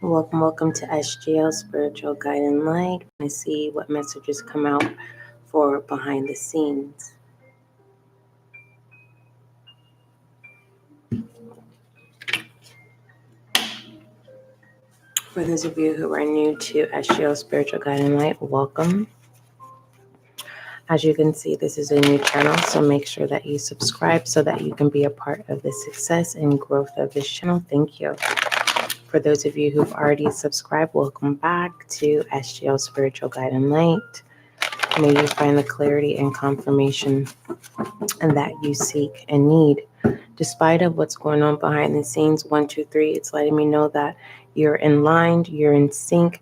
Welcome to SGL Spiritual Guiding Light. I see what messages come out for behind the scenes. For those of you who are new to SGL Spiritual Guiding Light, welcome. As you can see, this is a new channel, so make sure that you subscribe so that you can be a part of the success and growth of this channel. Thank you. For those of you who've already subscribed, welcome back to SGL Spiritual Guiding Light. May you find the clarity and confirmation and that you seek and need. Despite of what's going on behind the scenes, 1, 2, 3, it's letting me know that you're in line, you're in sync.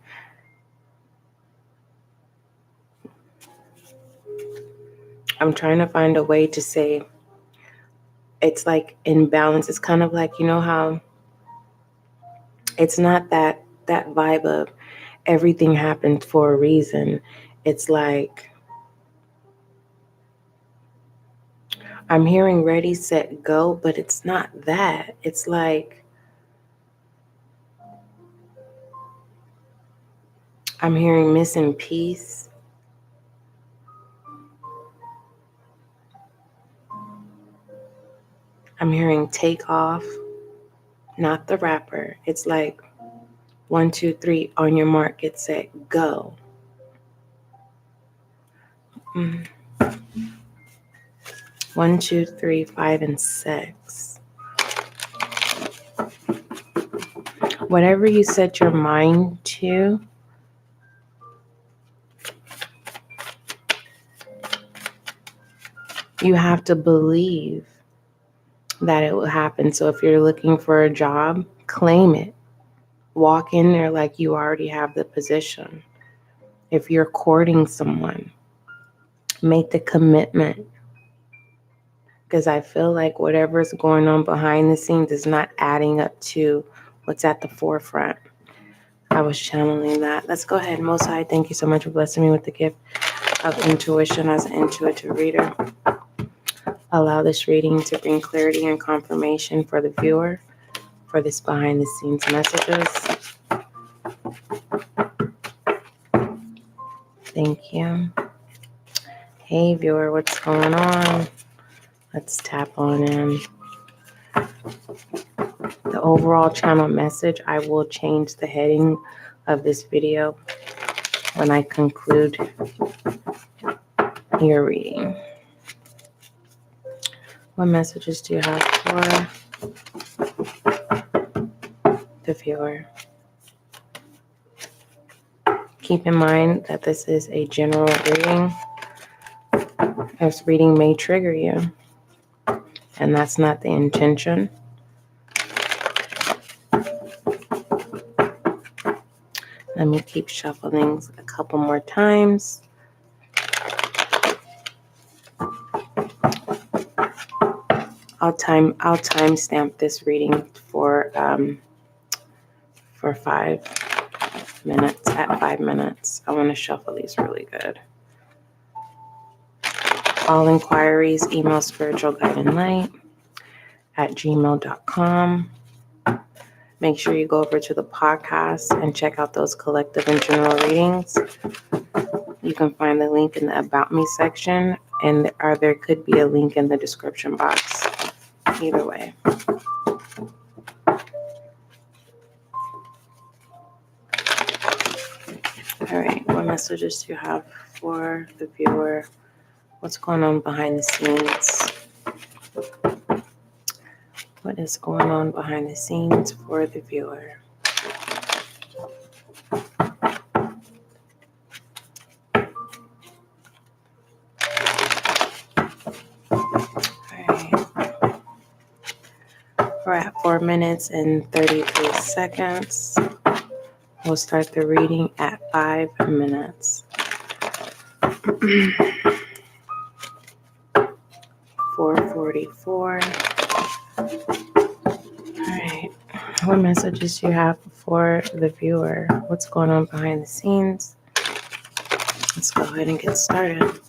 I'm trying to find a way to say it's like in balance. It's kind of like, you know how it's not that vibe of everything happened for a reason. It's like I'm hearing ready, set, go, but it's not that. It's like I'm hearing missing piece. I'm hearing take off, not the rapper. It's like 1, 2, 3, on your mark, get set, go. 1, 2, 3, 5, and 6. Whatever you set your mind to, you have to believe that it will happen. So if you're looking for a job, claim it. Walk in there like you already have the position. If you're courting someone, make the commitment. Because I feel like whatever's going on behind the scenes is not adding up to what's at the forefront. I was channeling that. Let's go ahead. Most High, thank you so much for blessing me with the gift of intuition as an intuitive reader. Allow this reading to bring clarity and confirmation for the viewer for this behind the scenes messages. Thank you. Hey viewer, what's going on? Let's tap on in. The overall channel message, I will change the heading of this video when I conclude your reading. What messages do you have for the viewer? Keep in mind that this is a general reading. This reading may trigger you, and that's not the intention. Let me keep shuffling a couple more times. I'll time stamp this reading for 5 minutes. At 5 minutes, I want to shuffle these really good. All inquiries, email spiritualguidinglight@gmail.com. Make sure you go over to the podcast and check out those collective and general readings. You can find the link in the About Me section, and there could be a link in the description box. Either way. All right, what messages do you have for the viewer? What's going on behind the scenes? What is going on behind the scenes for the viewer? We're at 4 minutes and 33 seconds. We'll start the reading at 5 minutes. 4:44. All right. What messages do you have for the viewer? What's going on behind the scenes? Let's go ahead and get started.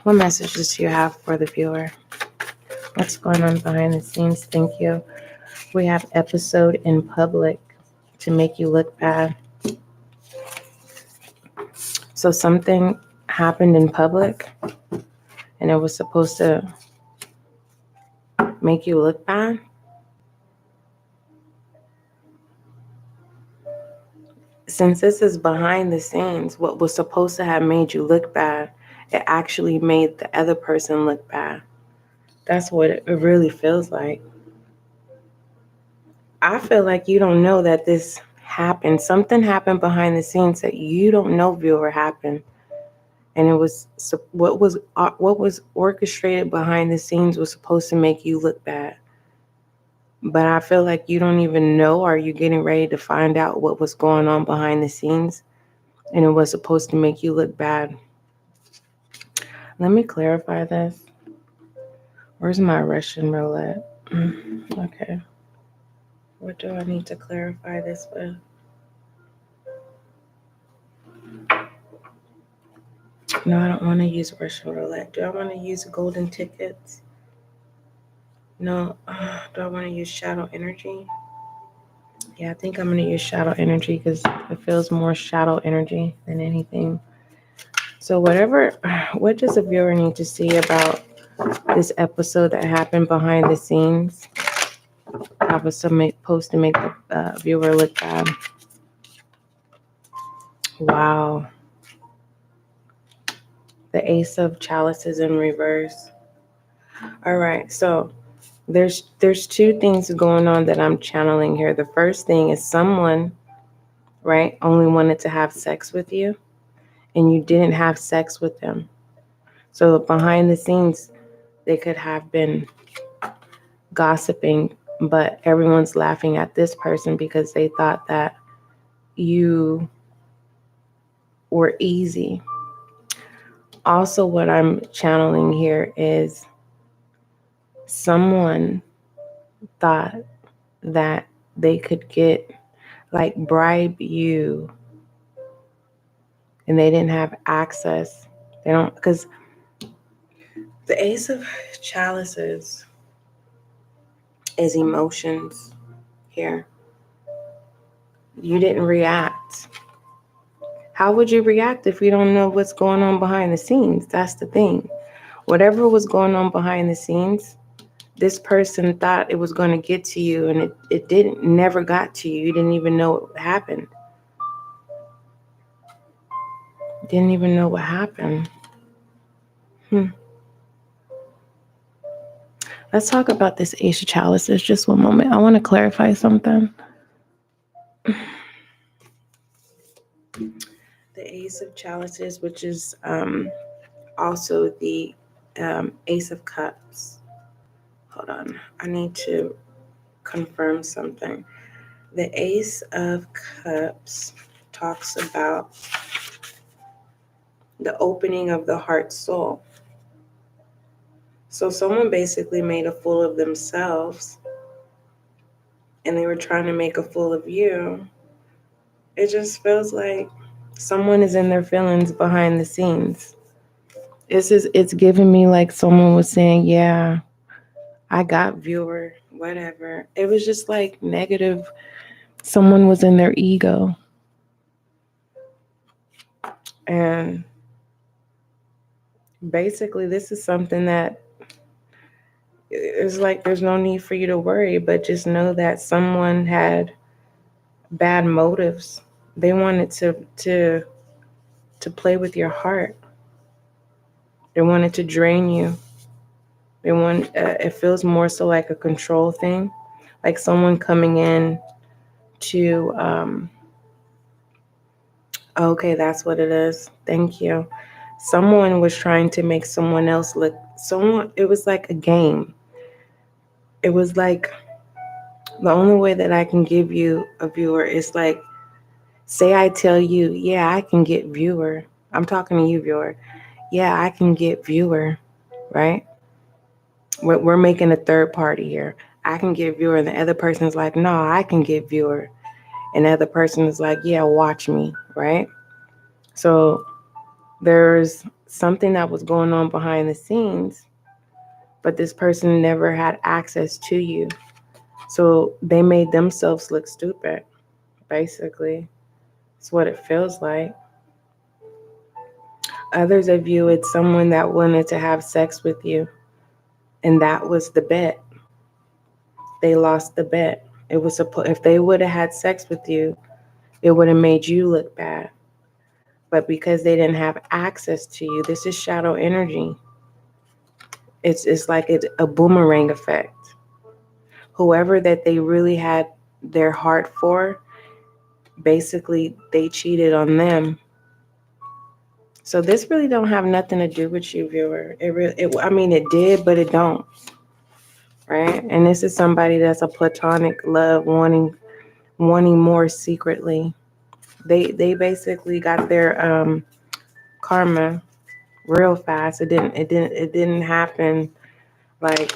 What messages do you have for the viewer? What's going on behind the scenes? Thank you. We have episode in public to make you look bad. So something happened in public and it was supposed to make you look bad. Since this is behind the scenes, what was supposed to have made you look bad, it actually made the other person look bad. That's what it really feels like. I feel like you don't know that this happened. Something happened behind the scenes that you don't know, viewer, happened. And it was what was orchestrated behind the scenes was supposed to make you look bad. But I feel like you don't even know, or you're getting ready to find out what was going on behind the scenes. And it was supposed to make you look bad. Let me clarify this. Where's my Russian roulette? Okay. What do I need to clarify this with? No, I don't want to use Russian roulette. Do I want to use golden tickets? No. Do I want to use shadow energy? Yeah, I think I'm going to use shadow energy because it feels more shadow energy than anything. So what does a viewer need to see about this episode that happened behind the scenes? I was supposed to make the viewer look bad. Wow. The Ace of Chalices in reverse. All right, so there's two things going on that I'm channeling here. The first thing is someone, right, only wanted to have sex with you, and you didn't have sex with them. So behind the scenes, they could have been gossiping, but everyone's laughing at this person because they thought that you were easy. Also, what I'm channeling here is someone thought that they could bribe you, and they didn't have access. They don't, because the Ace of Chalices is emotions here. You didn't react. How would you react if you don't know what's going on behind the scenes? That's the thing. Whatever was going on behind the scenes, this person thought it was going to get to you, and it never got to you. You didn't even know what happened. Didn't even know what happened. Let's talk about this Ace of Chalices. Just one moment. I want to clarify something. The Ace of Chalices, which is also the Ace of Cups. Hold on. I need to confirm something. The Ace of Cups talks about the opening of the heart soul. So someone basically made a fool of themselves, and they were trying to make a fool of you. It just feels like someone is in their feelings behind the scenes. It's giving me like someone was saying, yeah, I got viewer, whatever. It was just like negative. Someone was in their ego. And basically, this is something that it's like there's no need for you to worry, but just know that someone had bad motives. They wanted to play with your heart. They wanted to drain you. It feels more so like a control thing, like someone coming in to okay, that's what it is. Thank you. Someone was trying to make someone else look it was like a game. It was like the only way that I can give you a viewer is like, say I tell you, yeah, I can get viewer. I'm talking to you, viewer. Yeah, I can get viewer, right? We're making a third party here. I can get viewer, and the other person's like, no, I can get viewer. And the other person is like, yeah, watch me, right? So there's something that was going on behind the scenes, but this person never had access to you. So they made themselves look stupid, basically. It's what it feels like. Others of you, it's someone that wanted to have sex with you, and that was the bet. They lost the bet. It was if they would have had sex with you, it would have made you look bad. But because they didn't have access to you, this is shadow energy. It's like it's a boomerang effect. Whoever that they really had their heart for, basically they cheated on them. So this really don't have nothing to do with you, viewer. I mean, it did, but it don't. Right? And this is somebody that's a platonic love, wanting more secretly. They basically got their karma real fast. It didn't happen like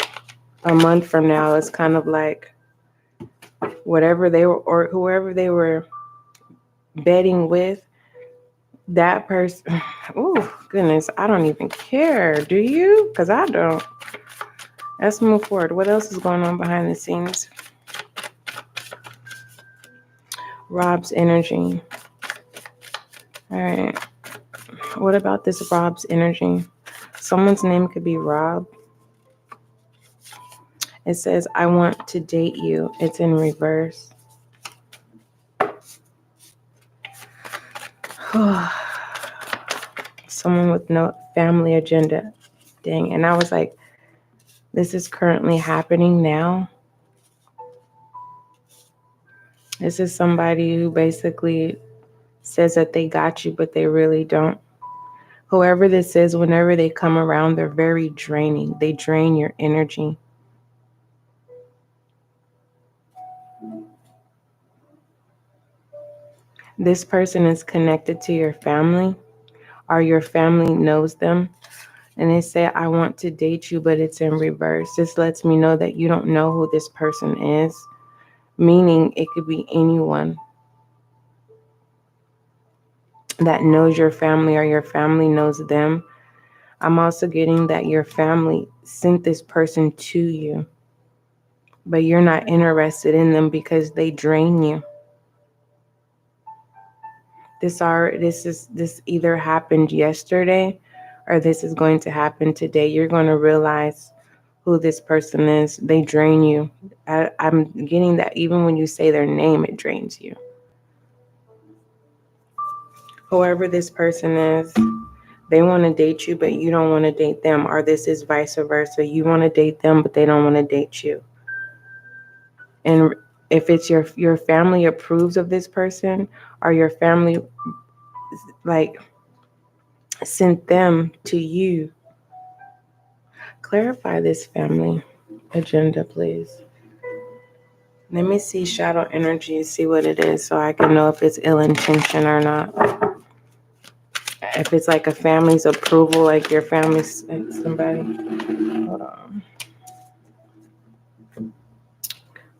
a month from now. It's kind of like whatever they were, or whoever they were betting with, that person. Oh goodness, I don't even care. Do you? Because I don't. Let's move forward. What else is going on behind the scenes? Rob's energy. All right. What about this Rob's energy? Someone's name could be Rob. It says, I want to date you. It's in reverse. Someone with no family agenda. Dang. And I was like, this is currently happening now. This is somebody who basically says that they got you, but they really don't. Whoever this is, whenever they come around, they're very draining. They drain your energy. This person is connected to your family, or your family knows them. And they say, I want to date you, but it's in reverse. This lets me know that you don't know who this person is, meaning it could be anyone that knows your family or your family knows them. I'm also getting that your family sent this person to you, but you're not interested in them because they drain you. This either happened yesterday or this is going to happen today. You're going to realize who this person is. They drain you. I'm getting that even when you say their name, it drains you. Whoever this person is, they want to date you, but you don't want to date them. Or this is vice versa. You want to date them, but they don't want to date you. And if it's your family approves of this person, or your family like sent them to you. Clarify this family agenda, please. Let me see shadow energy, see what it is, so I can know if it's ill intention or not. If it's like a family's approval, like your family's somebody. Hold on.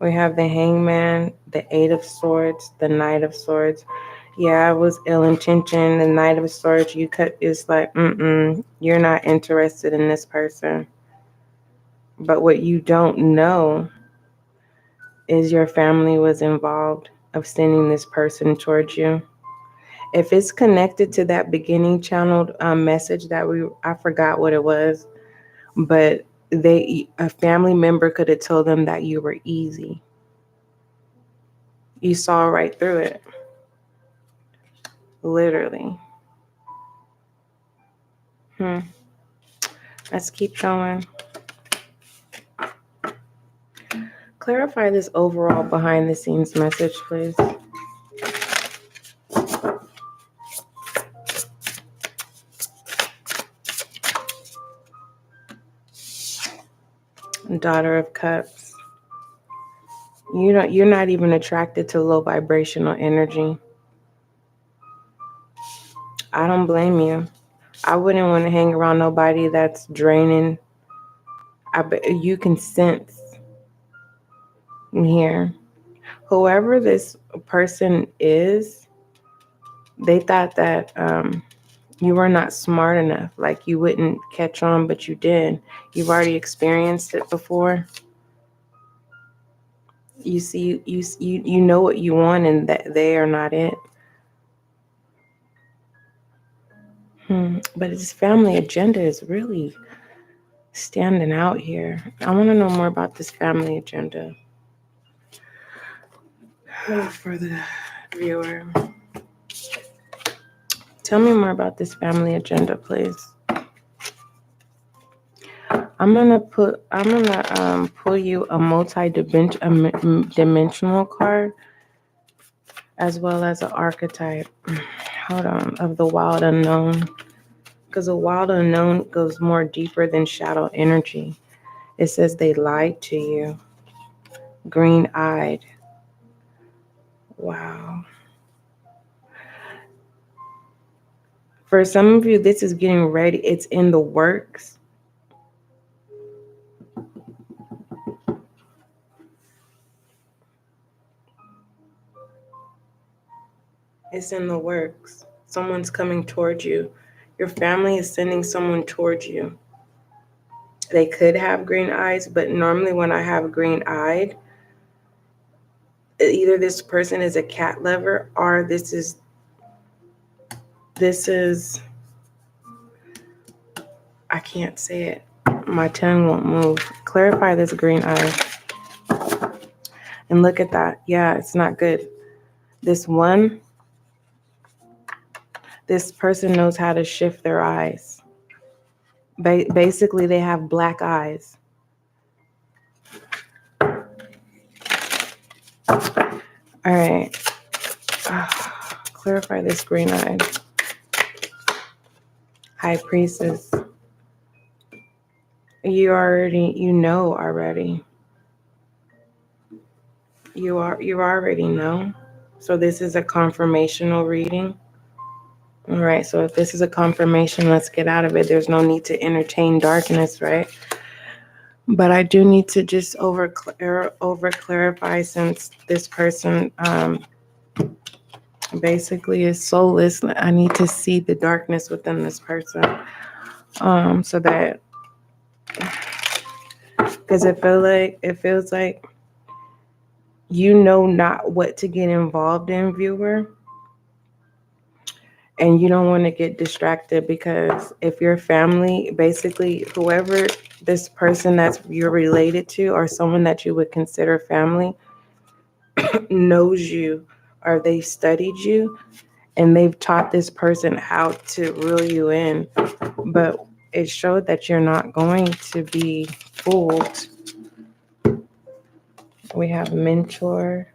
We have the Hangman, the Eight of Swords, the Knight of Swords. Yeah, it was ill intention. The Knight of Swords, it's like, you're not interested in this person. But what you don't know is your family was involved of sending this person towards you. If it's connected to that beginning channeled message that I forgot what it was, but a family member could have told them that you were easy. You saw right through it. Literally. Let's keep going. Clarify this overall behind the scenes message, please. Daughter of Cups. You're not even attracted to low vibrational energy. I don't blame you. I wouldn't want to hang around nobody that's draining. You can sense here. Whoever this person is, they thought that you were not smart enough. Like you wouldn't catch on, but you did. You've already experienced it before. You see, you know what you want, and that they are not it. But this family agenda is really standing out here. I want to know more about this family agenda for the viewer. Tell me more about this family agenda, please. I'm gonna pull you a multi-dimensional card, as well as an archetype. Hold on, of the wild unknown, because the wild unknown goes more deeper than shadow energy. It says they lied to you. Green-eyed. Wow. For some of you, this is getting ready. It's in the works. It's in the works. Someone's coming towards you. Your family is sending someone towards you. They could have green eyes, but normally when I have green-eyed, either this person is a cat lover or this is I can't say it. My tongue won't move. Clarify this green eye. And look at that. Yeah, it's not good. This person knows how to shift their eyes. Basically, they have black eyes. All right. Clarify this green eye. High Priestess. You know already. You already know. So this is a confirmational reading. All right. So if this is a confirmation, let's get out of it. There's no need to entertain darkness, right? But I do need to just over clarify, since this person basically is soulless. I need to see the darkness within this person, so that, because it feels like you know not what to get involved in, viewer, and you don't want to get distracted, because if your family, basically whoever this person that you're related to or someone that you would consider family knows you, or they studied you and they've taught this person how to reel you in, but it showed that you're not going to be fooled. We have mentor,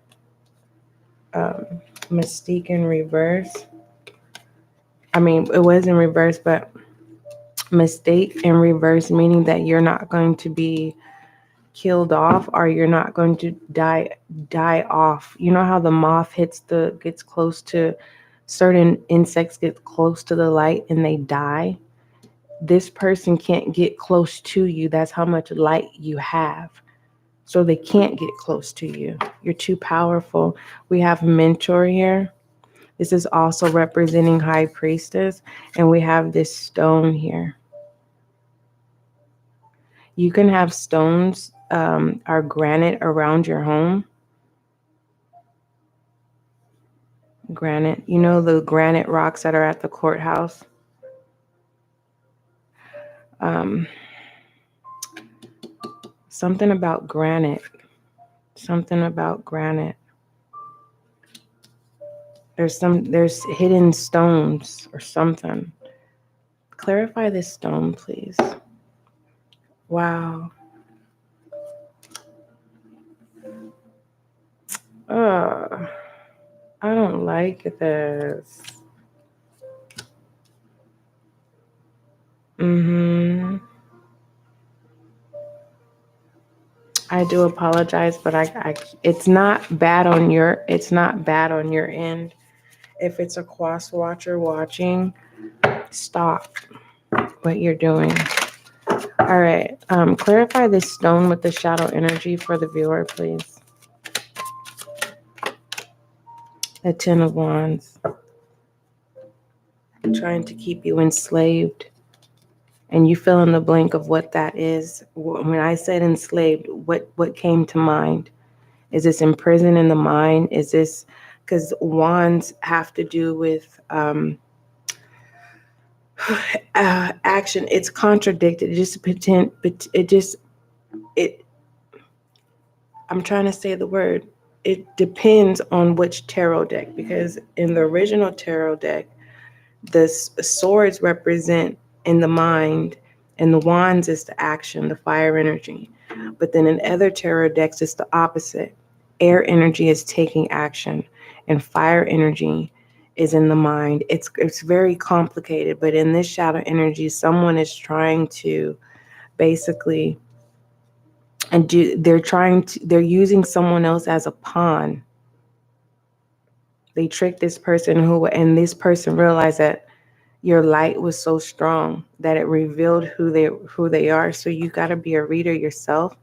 mystique in reverse. I mean, it was in reverse, but mistake in reverse, meaning that you're not going to be killed off, or you're not going to die off. You know how the moth gets close to certain insects, get close to the light and they die? This person can't get close to you. That's how much light you have. So they can't get close to you. You're too powerful. We have mentor here. This is also representing High Priestess. And we have this stone here. You can have stones or granite around your home. Granite. You know the granite rocks that are at the courthouse? Something about granite. Something about granite. There's hidden stones or something. Clarify this stone, please. Wow. I don't like this. I do apologize, but it's not bad on your end. If it's a cross watcher watching, stop what you're doing. All right. Clarify this stone with the shadow energy for the viewer, please. The Ten of Wands. Trying to keep you enslaved. And you fill in the blank of what that is. When I said enslaved, what came to mind? Is this imprisoned in the mind? Is this, because wands have to do with action. It's contradicted. I'm trying to say the word. It depends on which tarot deck, because in the original tarot deck, the swords represent in the mind, and the wands is the action, the fire energy. But then in other tarot decks, it's the opposite. Air energy is taking action, and fire energy is in the mind. It's very complicated, but in this shadow energy, someone is trying to basically they're using someone else as a pawn. They tricked this person and this person realized that your light was so strong that it revealed who they are. So you got to be a reader yourself.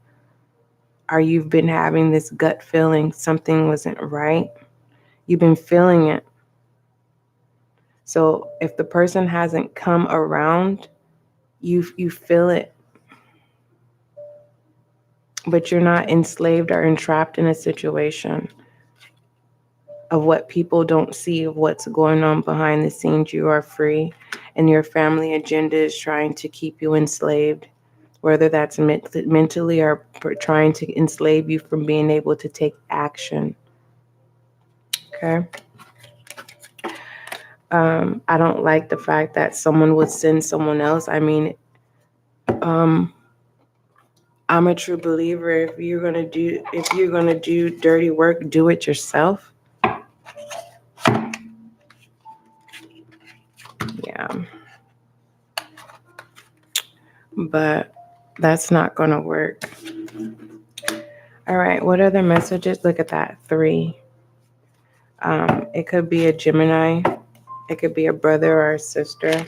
Or you've been having this gut feeling something wasn't right. You've been feeling it. So if the person hasn't come around, you feel it. But you're not enslaved or entrapped in a situation of what people don't see, of what's going on behind the scenes. You are free, and your family agenda is trying to keep you enslaved, whether that's mentally or trying to enslave you from being able to take action. Okay. I don't like the fact that someone would send someone else. I mean, I'm a true believer. If you're gonna do dirty work, do it yourself. Yeah. But that's not gonna work. All right. What other messages? Look at that. 3. It could be a Gemini. It could be a brother or a sister.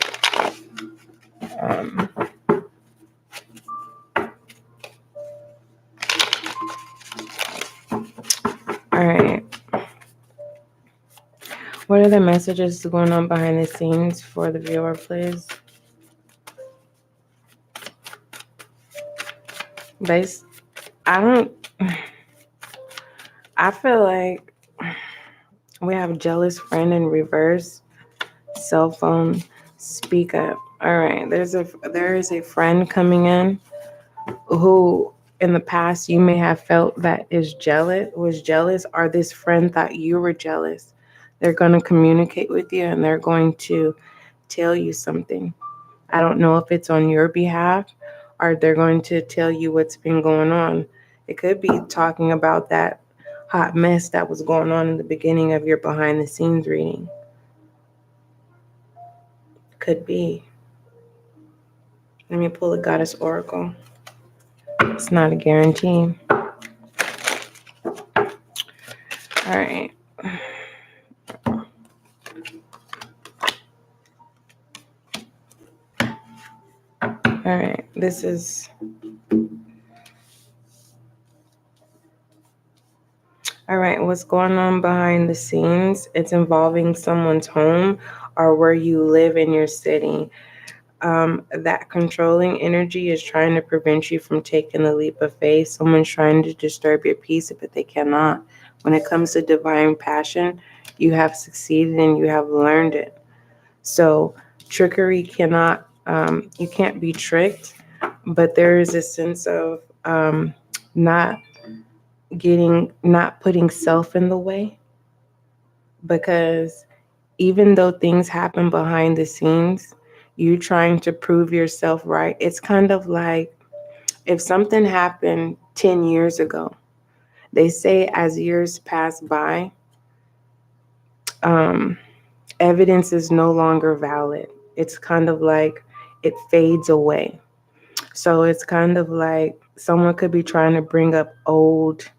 All right. What are the messages going on behind the scenes for the viewer, please? Guys, I feel like we have jealous friend in reverse. Cell phone, speak up. All right. There is a friend coming in who in the past you may have felt that was jealous, or this friend thought you were jealous. They're going to communicate with you and they're going to tell you something. I don't know if it's on your behalf or they're going to tell you what's been going on. It could be talking about that hot mess that was going on in the beginning of your behind the scenes reading. Could be. Let me pull the Goddess Oracle. It's not a guarantee. All right. All right. This is... All right. What's going on behind the scenes? It's involving someone's home or where you live in your city. That controlling energy is trying to prevent you from taking the leap of faith. Someone's trying to disturb your peace, but they cannot. When it comes to divine passion, you have succeeded and you have learned it. So trickery cannot, you can't be tricked, but there is a sense of not putting self in the way, because even though things happen behind the scenes, you trying to prove yourself right. It's kind of like if something happened 10 years ago, they say as years pass by, evidence is no longer valid. It's kind of like it fades away. So it's kind of like someone could be trying to bring up old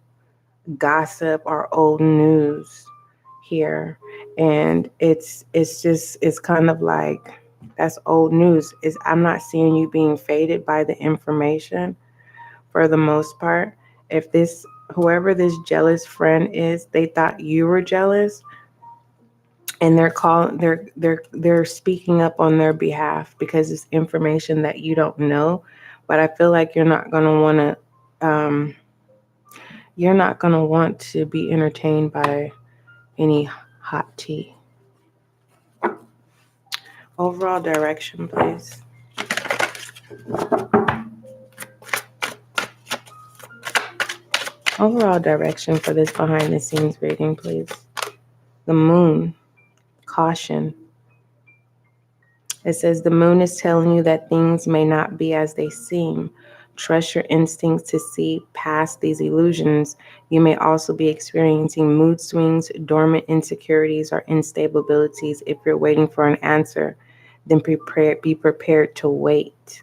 gossip or old news here, and it's kind of like that's old news. I'm not seeing you being faded by the information for the most part. If whoever this jealous friend is, they thought you were jealous, and they're speaking up on their behalf because it's information that you don't know. But I feel like you're not going to want to you're not going to want to be entertained by any hot tea. Overall direction, please. Overall direction for this behind the scenes reading, please. The moon. Caution. It says the moon is telling you that things may not be as they seem. Trust your instincts to see past these illusions. You may also be experiencing mood swings, dormant insecurities, or instabilities. If you're waiting for an answer, then be prepared to wait.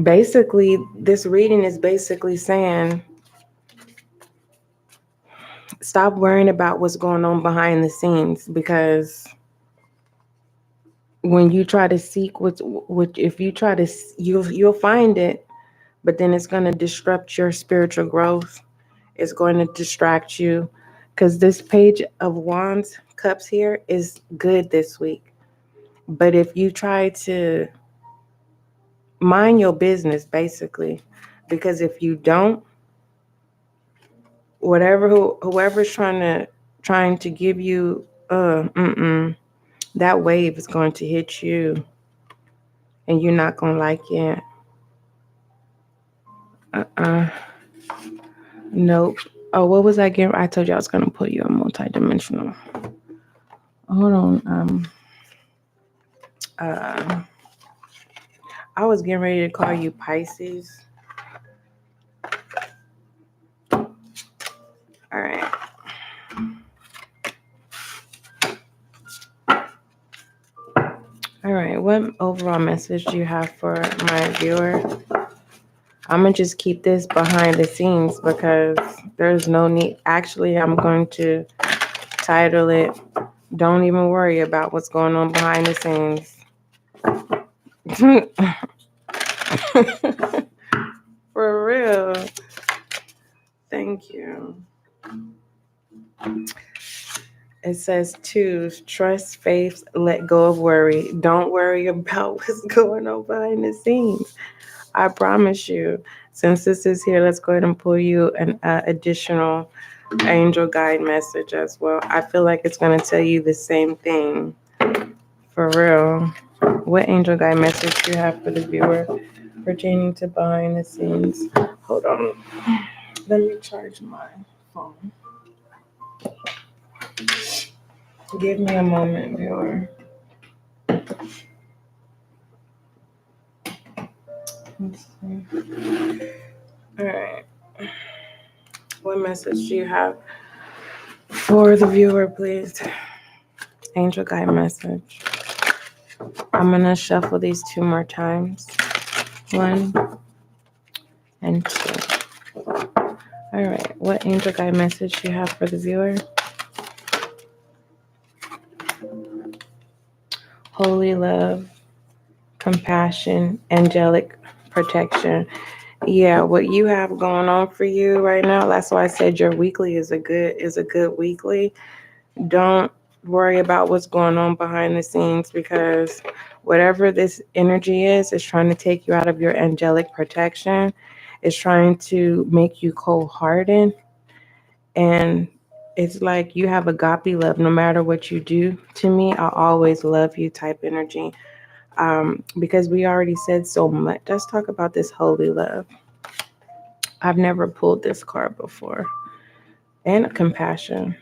Basically, this reading is basically saying, stop worrying about what's going on behind the scenes, because when you try to seek what if you try to, you'll find it, but then it's going to disrupt your spiritual growth. It's going to distract you, because this page of wands cups here is good this week. But if you try to mind your business, basically, because if you don't, whoever's trying to give you that wave is going to hit you, and you're not going to like it. Nope. Oh, what was I getting? I told you I was going to put you on multidimensional. Hold on. I was getting ready to call you Pisces. All right. All right. What overall message do you have for my viewer? I'm going to just keep this behind the scenes because there's no need. Actually, I'm going to title it, Don't Even Worry About What's Going On Behind the Scenes. For real. Thank you. It says choose, trust, faith, let go of worry. Don't worry about what's going on behind the scenes. I promise you. Since this is here, let's go ahead and pull you an additional angel guide message as well. I feel like it's going to tell you the same thing. For real. What angel guide message do you have for the viewer pertaining to behind the scenes? Hold on. Let me charge my phone. Give me a moment, viewer. Let's see. All right. What message do you have for the viewer, please? Angel guide message. I'm going to shuffle these 2 more times. 1 and 2. All right. What angel guide message do you have for the viewer? Holy love, compassion, angelic protection. Yeah, what you have going on for you right now, that's why I said your weekly is a good weekly. Don't worry about what's going on behind the scenes, because whatever this energy is trying to take you out of your angelic protection. It's trying to make you cold-hearted, and it's like you have agape love. No matter what you do to me, I always love you type energy. Because we already said so much. Let's talk about this holy love. I've never pulled this card before. And compassion.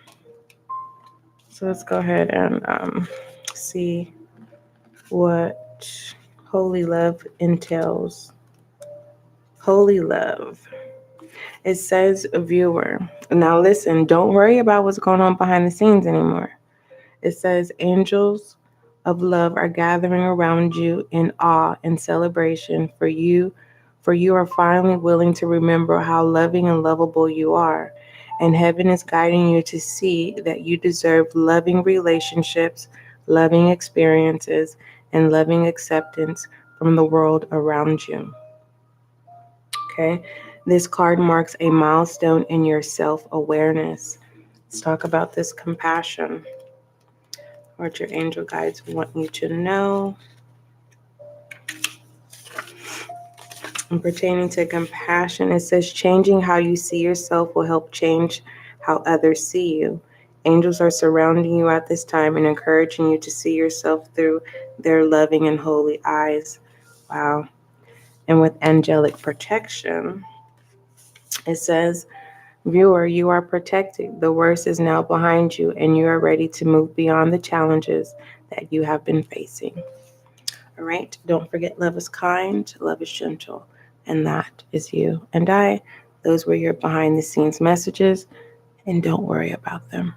So let's go ahead and see what holy love entails. Holy love. It says, viewer. Now listen, don't worry about what's going on behind the scenes anymore. It says, angels of love are gathering around you in awe and celebration for you are finally willing to remember how loving and lovable you are. And heaven is guiding you to see that you deserve loving relationships, loving experiences, and loving acceptance from the world around you. Okay? This card marks a milestone in your self-awareness. Let's talk about this compassion. What your angel guides want you to know. And pertaining to compassion, it says changing how you see yourself will help change how others see you. Angels are surrounding you at this time and encouraging you to see yourself through their loving and holy eyes. Wow. And with angelic protection, it says, viewer, you are protected. The worst is now behind you, and you are ready to move beyond the challenges that you have been facing. All right. Don't forget, love is kind, love is gentle, and that is you and I. Those were your behind the scenes messages, and don't worry about them.